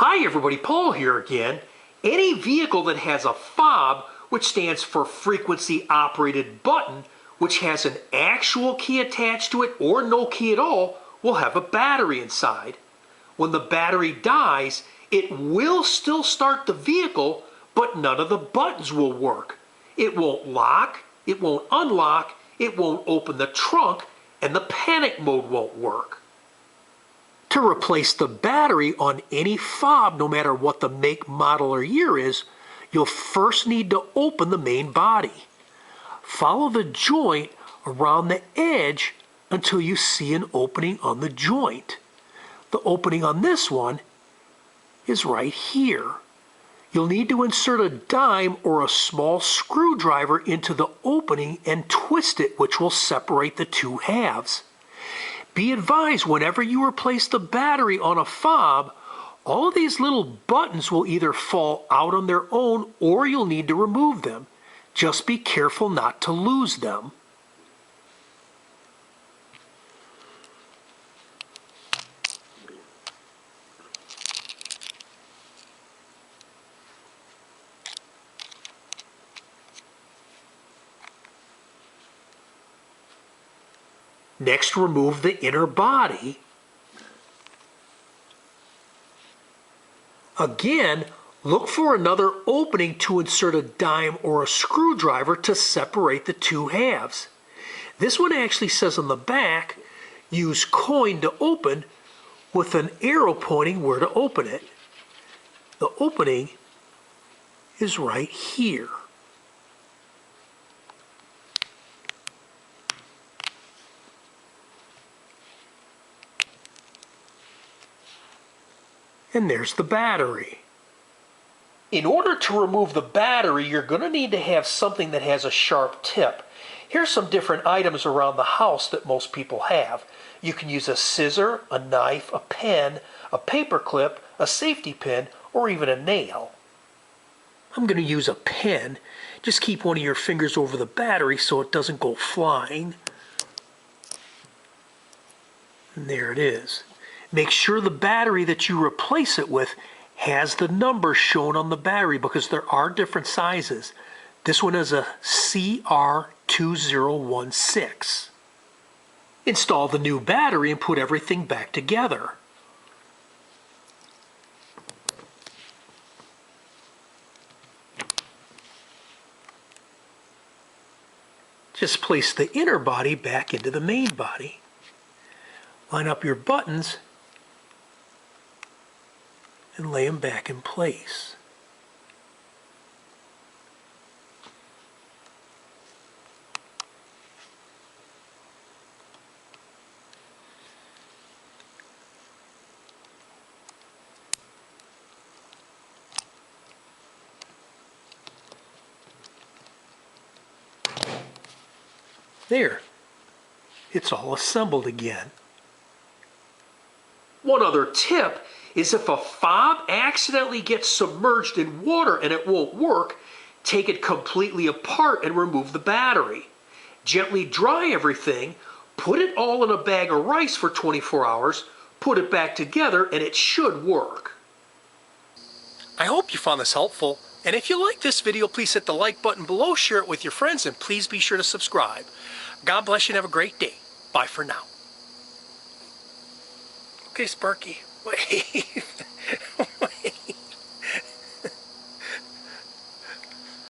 Hi everybody, Paul here again. Any vehicle that has a FOB, which stands for frequency operated button, which has an actual key attached to it or no key at all, will have a battery inside. When the battery dies, it will still start the vehicle, but none of the buttons will work. It won't lock, it won't unlock, it won't open the trunk, and the panic mode won't work. To replace the battery on any FOB, no matter what the make, model, or year is, you'll first need to open the main body. Follow the joint around the edge until you see an opening on the joint. The opening on this one is right here. You'll need to insert a dime or a small screwdriver into the opening and twist it, which will separate the two halves. Be advised, whenever you replace the battery on a FOB, all of these little buttons will either fall out on their own or you'll need to remove them. Just be careful not to lose them. Next, remove the inner body. Again, look for another opening to insert a dime or a screwdriver to separate the two halves. This one actually says on the back, use coin to open, with an arrow pointing where to open it. The opening is right here. And there's the battery. In order to remove the battery, you're going to need to have something that has a sharp tip. Here's some different items around the house that most people have. You can use a scissor, a knife, a pen, a paper clip, a safety pin, or even a nail. I'm going to use a pen. Just keep one of your fingers over the battery so it doesn't go flying. And there it is. Make sure the battery that you replace it with has the number shown on the battery, because there are different sizes. This one is a CR2016. Install the new battery and put everything back together. Just place the inner body back into the main body. Line up your buttons and lay them back in place. There, it's all assembled again. One other tip is, if a FOB accidentally gets submerged in water and it won't work, take it completely apart and remove the battery. Gently dry everything, put it all in a bag of rice for 24 hours, put it back together, and it should work. I hope you found this helpful, and if you like this video, please hit the like button below, share it with your friends, and please be sure to subscribe. God bless you and have a great day. Bye for now. Okay, Sparky. Wait.